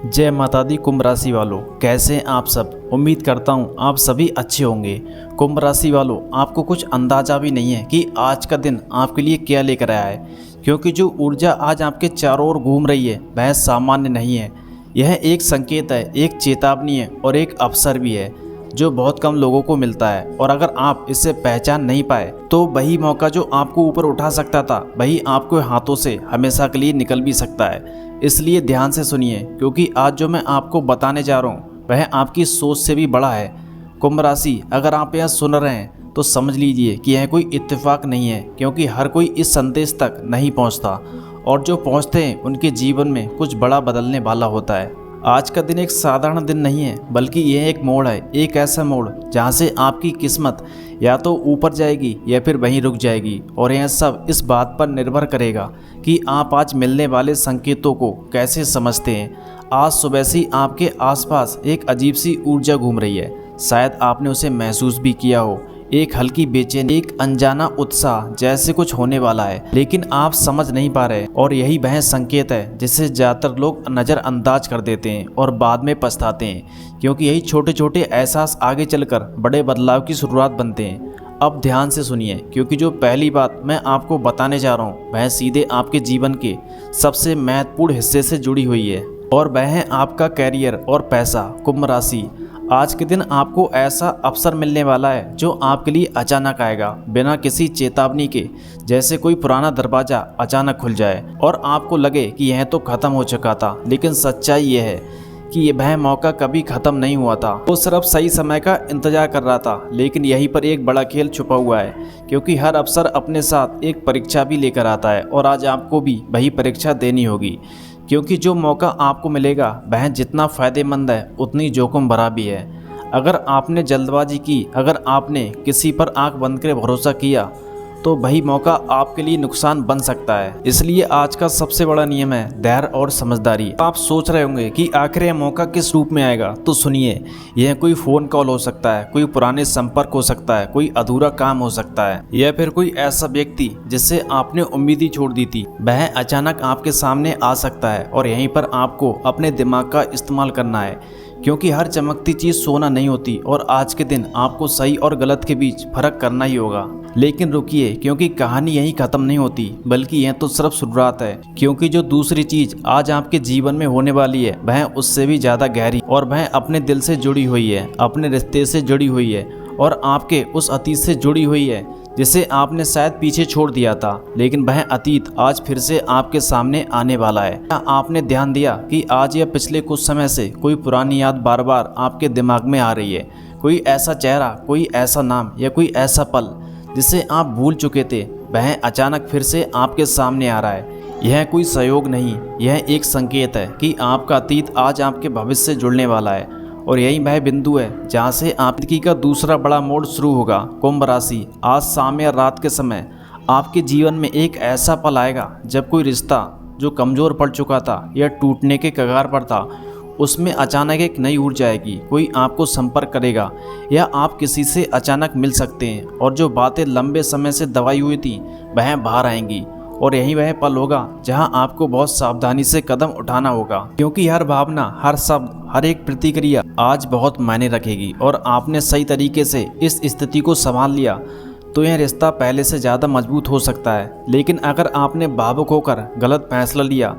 जय माता दी कुंभ राशि वालों, कैसे हैं आप सब। उम्मीद करता हूं आप सभी अच्छे होंगे। कुंभ राशि वालों, आपको कुछ अंदाजा भी नहीं है कि आज का दिन आपके लिए क्या लेकर आया है, क्योंकि जो ऊर्जा आज आपके चारों ओर घूम रही है वह सामान्य नहीं है। यह एक संकेत है, एक चेतावनी है और एक अवसर भी है जो बहुत कम लोगों को मिलता है। और अगर आप इसे पहचान नहीं पाए तो वही मौका जो आपको ऊपर उठा सकता था वही आपके हाथों से हमेशा के लिए निकल भी सकता है। इसलिए ध्यान से सुनिए, क्योंकि आज जो मैं आपको बताने जा रहा हूँ वह आपकी सोच से भी बड़ा है। कुंभ राशि, अगर आप यह सुन रहे हैं तो समझ लीजिए कि यह कोई इत्तेफाक नहीं है, क्योंकि हर कोई इस संदेश तक नहीं पहुँचता और जो पहुँचते हैं उनके जीवन में कुछ बड़ा बदलने वाला होता है। आज का दिन एक साधारण दिन नहीं है, बल्कि यह एक मोड़ है, एक ऐसा मोड़ जहाँ से आपकी किस्मत या तो ऊपर जाएगी या फिर वहीं रुक जाएगी। और यह सब इस बात पर निर्भर करेगा कि आप आज मिलने वाले संकेतों को कैसे समझते हैं। आज सुबह से ही आपके आसपास एक अजीब सी ऊर्जा घूम रही है, शायद आपने उसे महसूस भी किया हो। एक हल्की बेचैनी, एक अनजाना उत्साह जैसे कुछ होने वाला है, लेकिन आप समझ नहीं पा रहे। और यही वह संकेत है जिसे ज़्यादातर लोग नज़रअंदाज कर देते हैं और बाद में पछताते हैं, क्योंकि यही छोटे छोटे एहसास आगे चलकर बड़े बदलाव की शुरुआत बनते हैं। अब ध्यान से सुनिए, क्योंकि जो पहली बात मैं आपको बताने जा रहा हूँ वह सीधे आपके जीवन के सबसे महत्वपूर्ण हिस्से से जुड़ी हुई है, और वह है आपका कैरियर और पैसा। कुंभ राशि, आज के दिन आपको ऐसा अवसर मिलने वाला है जो आपके लिए अचानक आएगा, बिना किसी चेतावनी के। जैसे कोई पुराना दरवाज़ा अचानक खुल जाए और आपको लगे कि यह तो ख़त्म हो चुका था, लेकिन सच्चाई यह है कि वह मौका कभी ख़त्म नहीं हुआ था। वो सिर्फ सही समय का इंतजार कर रहा था। लेकिन यहीं पर एक बड़ा खेल छुपा हुआ है, क्योंकि हर अवसर अपने साथ एक परीक्षा भी लेकर आता है, और आज आपको भी वही परीक्षा देनी होगी। क्योंकि जो मौका आपको मिलेगा वह जितना फ़ायदेमंद है उतनी जोखिम भरा भी है। अगर आपने जल्दबाजी की, अगर आपने किसी पर आंख बंद कर भरोसा किया, तो वही मौका आपके लिए नुकसान बन सकता है। इसलिए आज का सबसे बड़ा नियम है धैर्य और समझदारी। आप सोच रहे होंगे कि आखिर यह मौका किस रूप में आएगा, तो सुनिए, यह कोई फ़ोन कॉल हो सकता है, कोई पुराने संपर्क हो सकता है, कोई अधूरा काम हो सकता है, या फिर कोई ऐसा व्यक्ति जिससे आपने उम्मीद ही छोड़ दी थी वह अचानक आपके सामने आ सकता है। और यहीं पर आपको अपने दिमाग का इस्तेमाल करना है, क्योंकि हर चमकती चीज़ सोना नहीं होती, और आज के दिन आपको सही और गलत के बीच फर्क करना ही होगा। लेकिन रुकिए, क्योंकि कहानी यहीं ख़त्म नहीं होती, बल्कि यह तो सिर्फ शुरुआत है। क्योंकि जो दूसरी चीज़ आज आपके जीवन में होने वाली है वह उससे भी ज़्यादा गहरी, और वह अपने दिल से जुड़ी हुई है, अपने रिश्ते से जुड़ी हुई है, और आपके उस अतीत से जुड़ी हुई है जिसे आपने शायद पीछे छोड़ दिया था। लेकिन वह अतीत आज फिर से आपके सामने आने वाला है। क्या आपने ध्यान दिया कि आज या पिछले कुछ समय से कोई पुरानी याद बार बार आपके दिमाग में आ रही है? कोई ऐसा चेहरा, कोई ऐसा नाम या कोई ऐसा पल जिसे आप भूल चुके थे, वह अचानक फिर से आपके सामने आ रहा है। यह कोई सहयोग नहीं, यह एक संकेत है कि आपका अतीत आज आपके भविष्य से जुड़ने वाला है, और यही वह बिंदु है जहाँ से आपकी का दूसरा बड़ा मोड़ शुरू होगा। कुंभ राशि, आज शाम या रात के समय आपके जीवन में एक ऐसा पल आएगा जब कोई रिश्ता जो कमज़ोर पड़ चुका था या टूटने के कगार पर था, उसमें अचानक एक नई ऊर्जा आएगी। कोई आपको संपर्क करेगा या आप किसी से अचानक मिल सकते हैं, और जो बातें लंबे समय से दबाई हुई थी वह बाहर आएंगी। और यही वह पल होगा जहां आपको बहुत सावधानी से कदम उठाना होगा, क्योंकि हर भावना, हर शब्द, हर एक प्रतिक्रिया आज बहुत मायने रखेगी। और आपने सही तरीके से इस स्थिति को संभाल लिया तो यह रिश्ता पहले से ज़्यादा मजबूत हो सकता है। लेकिन अगर आपने भावुक होकर गलत फैसला लिया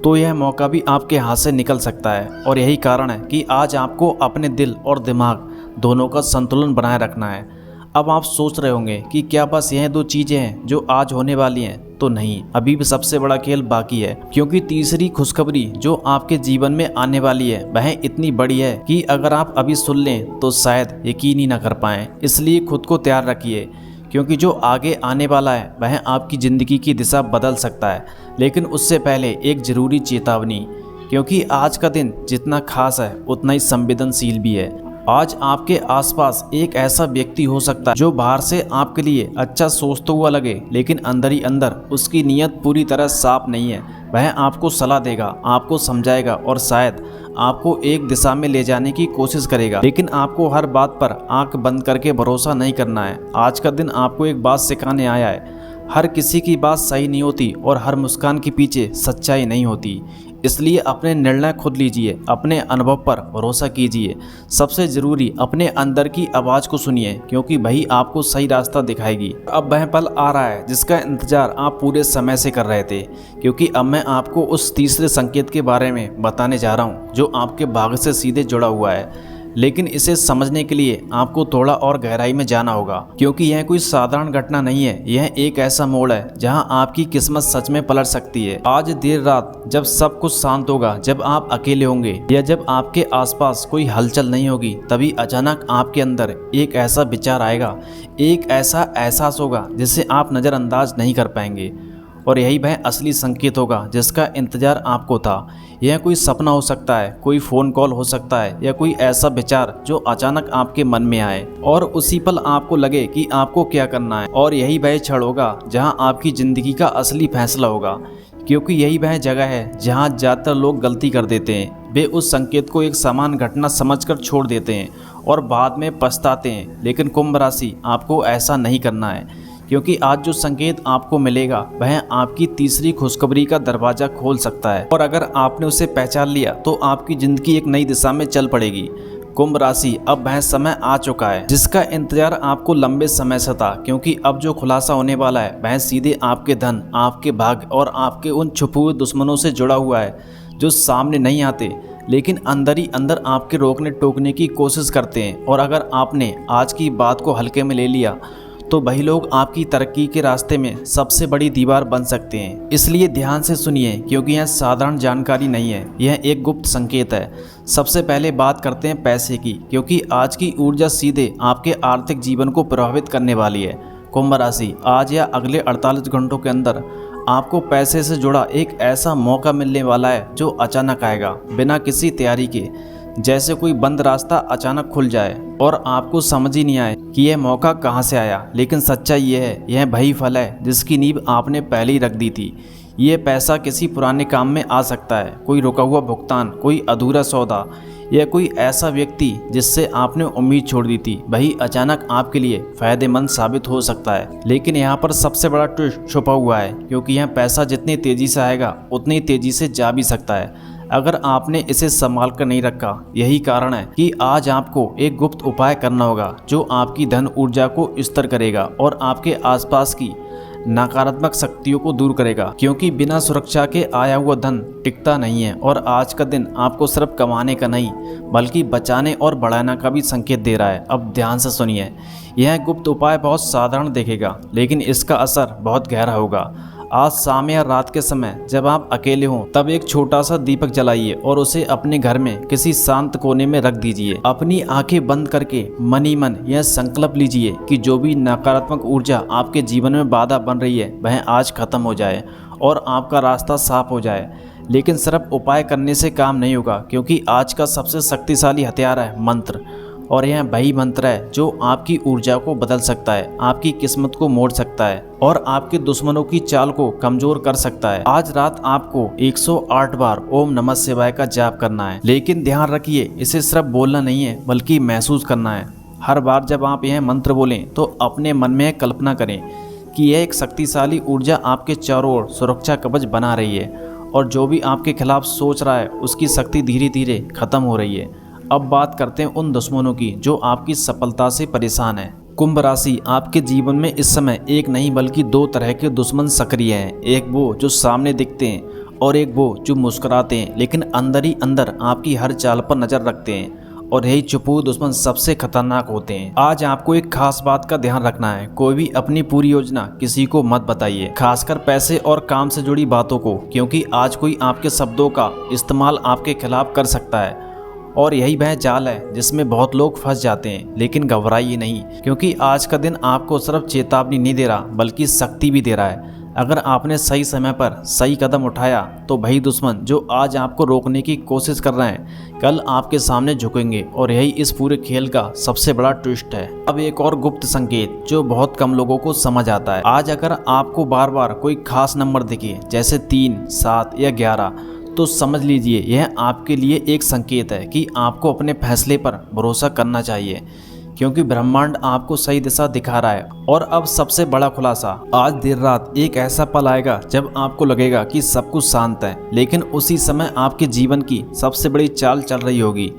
तो यह मौका भी आपके हाथ से निकल सकता है। और यही कारण है कि आज आपको अपने दिल और दिमाग दोनों का संतुलन बनाए रखना है। अब आप सोच रहे होंगे कि क्या बस यह दो चीज़ें हैं जो आज होने वाली हैं? तो नहीं, अभी भी सबसे बड़ा खेल बाकी है। क्योंकि तीसरी खुशखबरी जो आपके जीवन में आने वाली है वह इतनी बड़ी है कि अगर आप अभी सुन लें तो शायद यकीन ही ना कर पाएं। इसलिए खुद को तैयार रखिए, क्योंकि जो आगे आने वाला है वह आपकी ज़िंदगी की दिशा बदल सकता है। लेकिन उससे पहले एक ज़रूरी चेतावनी, क्योंकि आज का दिन जितना खास है उतना ही संवेदनशील भी है। आज आपके आसपास एक ऐसा व्यक्ति हो सकता है जो बाहर से आपके लिए अच्छा सोचता हुआ लगे, लेकिन अंदर ही अंदर उसकी नीयत पूरी तरह साफ नहीं है। वह आपको सलाह देगा, आपको समझाएगा और शायद आपको एक दिशा में ले जाने की कोशिश करेगा। लेकिन आपको हर बात पर आंख बंद करके भरोसा नहीं करना है। आज का दिन आपको एक बात सिखाने आया है, हर किसी की बात सही नहीं होती और हर मुस्कान के पीछे सच्चाई नहीं होती। इसलिए अपने निर्णय खुद लीजिए, अपने अनुभव पर भरोसा कीजिए। सबसे ज़रूरी अपने अंदर की आवाज़ को सुनिए, क्योंकि वही आपको सही रास्ता दिखाएगी। अब वह पल आ रहा है जिसका इंतज़ार आप पूरे समय से कर रहे थे, क्योंकि अब मैं आपको उस तीसरे संकेत के बारे में बताने जा रहा हूँ जो आपके भाग्य से सीधे जुड़ा हुआ है। लेकिन इसे समझने के लिए आपको थोड़ा और गहराई में जाना होगा, क्योंकि यह कोई साधारण घटना नहीं है। यह एक ऐसा मोड़ है जहां आपकी किस्मत सच में पलट सकती है। आज देर रात जब सब कुछ शांत होगा, जब आप अकेले होंगे या जब आपके आसपास कोई हलचल नहीं होगी, तभी अचानक आपके अंदर एक ऐसा विचार आएगा, एक ऐसा एहसास होगा जिसे आप नज़रअंदाज नहीं कर पाएंगे। और यही वह असली संकेत होगा जिसका इंतजार आपको था। यह कोई सपना हो सकता है, कोई फ़ोन कॉल हो सकता है, या कोई ऐसा विचार जो अचानक आपके मन में आए और उसी पल आपको लगे कि आपको क्या करना है। और यही वह क्षण होगा जहां आपकी ज़िंदगी का असली फैसला होगा, क्योंकि यही वह जगह है जहां ज़्यादातर लोग गलती कर देते हैं। वे उस संकेत को एक सामान्य घटना समझकर छोड़ देते हैं और बाद में पछताते हैं। लेकिन कुंभ राशि, आपको ऐसा नहीं करना है, क्योंकि आज जो संकेत आपको मिलेगा वह आपकी तीसरी खुशखबरी का दरवाजा खोल सकता है। और अगर आपने उसे पहचान लिया तो आपकी जिंदगी एक नई दिशा में चल पड़ेगी। कुंभ राशि, अब वह समय आ चुका है जिसका इंतजार आपको लंबे समय से था, क्योंकि अब जो खुलासा होने वाला है वह सीधे आपके धन, आपके भाग्य और आपके उन छुपे हुए दुश्मनों से जुड़ा हुआ है जो सामने नहीं आते, लेकिन अंदर ही अंदर आपके रोकने टोकने की कोशिश करते हैं। और अगर आपने आज की बात को हल्के में ले लिया तो वही लोग आपकी तरक्की के रास्ते में सबसे बड़ी दीवार बन सकते हैं। इसलिए ध्यान से सुनिए, क्योंकि यह साधारण जानकारी नहीं है, यह एक गुप्त संकेत है। सबसे पहले बात करते हैं पैसे की, क्योंकि आज की ऊर्जा सीधे आपके आर्थिक जीवन को प्रभावित करने वाली है। कुंभ राशि, आज या अगले 48 घंटों के अंदर आपको पैसे से जुड़ा एक ऐसा मौका मिलने वाला है जो अचानक आएगा, बिना किसी तैयारी के। जैसे कोई बंद रास्ता अचानक खुल जाए और आपको समझ ही नहीं आए कि यह मौका कहां से आया। लेकिन सच्चाई यह है, यह वही फल है जिसकी नींव आपने पहले ही रख दी थी। ये पैसा किसी पुराने काम में आ सकता है, कोई रुका हुआ भुगतान, कोई अधूरा सौदा, या कोई ऐसा व्यक्ति जिससे आपने उम्मीद छोड़ दी थी, वही अचानक आपके लिए फायदेमंद साबित हो सकता है। लेकिन यहाँ पर सबसे बड़ा ट्विस्ट छुपा हुआ है, क्योंकि यह पैसा जितनी तेजी से आएगा उतनी तेजी से जा भी सकता है अगर आपने इसे संभाल कर नहीं रखा। यही कारण है कि आज आपको एक गुप्त उपाय करना होगा जो आपकी धन ऊर्जा को स्थिर करेगा और आपके आसपास की नकारात्मक शक्तियों को दूर करेगा, क्योंकि बिना सुरक्षा के आया हुआ धन टिकता नहीं है। और आज का दिन आपको सिर्फ कमाने का नहीं बल्कि बचाने और बढ़ाने का भी संकेत दे रहा है। अब ध्यान से सुनिए, यह गुप्त उपाय बहुत साधारण दिखेगा, लेकिन इसका असर बहुत गहरा होगा। आज शाम या रात के समय जब आप अकेले हों, तब एक छोटा सा दीपक जलाइए और उसे अपने घर में किसी शांत कोने में रख दीजिए। अपनी आंखें बंद करके मन ही मन यह संकल्प लीजिए कि जो भी नकारात्मक ऊर्जा आपके जीवन में बाधा बन रही है वह आज खत्म हो जाए और आपका रास्ता साफ हो जाए। लेकिन सिर्फ उपाय करने से काम नहीं होगा, क्योंकि आज का सबसे शक्तिशाली हथियार है मंत्र। और यह वही मंत्र है जो आपकी ऊर्जा को बदल सकता है, आपकी किस्मत को मोड़ सकता है और आपके दुश्मनों की चाल को कमजोर कर सकता है। आज रात आपको 108 बार ओम नमः शिवाय का जाप करना है। लेकिन ध्यान रखिए, इसे सिर्फ बोलना नहीं है बल्कि महसूस करना है। हर बार जब आप यह मंत्र बोलें तो अपने मन में कल्पना करें कि यह एक शक्तिशाली ऊर्जा आपके चारों ओर सुरक्षा कवच बना रही है और जो भी आपके खिलाफ सोच रहा है उसकी शक्ति धीरे धीरे खत्म हो रही है। अब बात करते हैं उन दुश्मनों की जो आपकी सफलता से परेशान है। कुंभ राशि, आपके जीवन में इस समय एक नहीं बल्कि दो तरह के दुश्मन सक्रिय हैं। एक वो जो सामने दिखते हैं और एक वो जो मुस्कुराते हैं लेकिन अंदर ही अंदर आपकी हर चाल पर नजर रखते हैं। और यही छुपे दुश्मन सबसे खतरनाक होते हैं। आज आपको एक खास बात का ध्यान रखना है, कोई भी अपनी पूरी योजना किसी को मत बताइए, खासकर पैसे और काम से जुड़ी बातों को, क्योंकि आज कोई आपके शब्दों का इस्तेमाल आपके खिलाफ कर सकता है। और यही वह जाल है जिसमें बहुत लोग फंस जाते हैं। लेकिन घबराइए नहीं, क्योंकि आज का दिन आपको सिर्फ चेतावनी नहीं दे रहा बल्कि शक्ति भी दे रहा है। अगर आपने सही समय पर सही कदम उठाया तो वही दुश्मन जो आज आपको रोकने की कोशिश कर रहे हैं कल आपके सामने झुकेंगे। और यही इस पूरे खेल का सबसे बड़ा ट्विस्ट है। अब एक और गुप्त संकेत जो बहुत कम लोगों को समझ आता है। आज अगर आपको बार बार कोई खास नंबर दिखे, जैसे 3, 7 या 11, तो समझ लीजिए यह आपके लिए एक संकेत है कि आपको अपने फैसले पर भरोसा करना चाहिए, क्योंकि ब्रह्मांड आपको सही दिशा दिखा रहा है। और अब सबसे बड़ा खुलासा, आज देर रात एक ऐसा पल आएगा जब आपको लगेगा कि सब कुछ शांत है, लेकिन उसी समय आपके जीवन की सबसे बड़ी चाल चल रही होगी।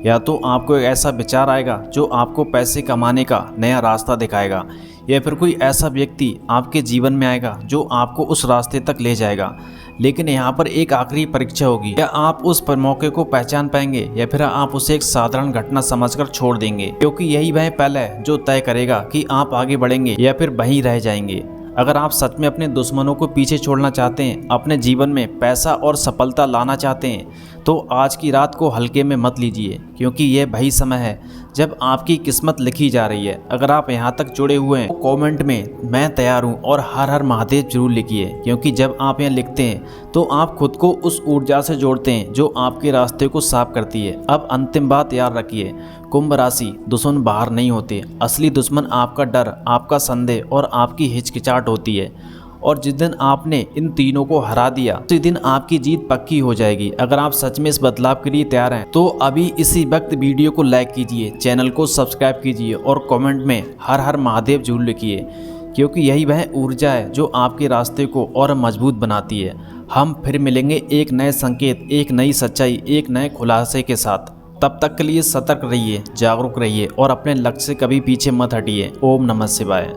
या तो आपको एक ऐसा विचार आएगा जो आपको पैसे कमाने का नया रास्ता दिखाएगा, या फिर कोई ऐसा व्यक्ति आपके जीवन में आएगा जो आपको उस रास्ते तक ले जाएगा। लेकिन यहाँ पर एक आखिरी परीक्षा होगी, क्या आप उस पर मौके को पहचान पाएंगे या फिर आप उसे एक साधारण घटना समझकर छोड़ देंगे, क्योंकि यही वह पल है जो तय करेगा कि आप आगे बढ़ेंगे या फिर वहीं रह जाएंगे। अगर आप सच में अपने दुश्मनों को पीछे छोड़ना चाहते हैं, अपने जीवन में पैसा और सफलता लाना चाहते हैं, तो आज की रात को हल्के में मत लीजिए, क्योंकि यह वही समय है जब आपकी किस्मत लिखी जा रही है। अगर आप यहाँ तक जुड़े हुए हैं तो कमेंट में मैं तैयार हूँ और हर हर महादेव जरूर लिखिए, क्योंकि जब आप यहाँ लिखते हैं तो आप खुद को उस ऊर्जा से जोड़ते हैं जो आपके रास्ते को साफ करती है। अब अंतिम बात याद रखिए, कुंभ राशि, दुश्मन बाहर नहीं होते, असली दुश्मन आपका डर, आपका संदेह और आपकी हिचकिचाहट होती है। और जिस दिन आपने इन तीनों को हरा दिया, उसी दिन आपकी जीत पक्की हो जाएगी। अगर आप सच में इस बदलाव के लिए तैयार हैं तो अभी इसी वक्त वीडियो को लाइक कीजिए, चैनल को सब्सक्राइब कीजिए और कमेंट में हर हर महादेव जरूर लिखिए, क्योंकि यही वह ऊर्जा है जो आपके रास्ते को और मजबूत बनाती है। हम फिर मिलेंगे एक नए संकेत, एक नई सच्चाई, एक नए खुलासे के साथ। तब तक के लिए सतर्क रहिए, जागरूक रहिए और अपने लक्ष्य से कभी पीछे मत हटिए। ओम नमः शिवाय।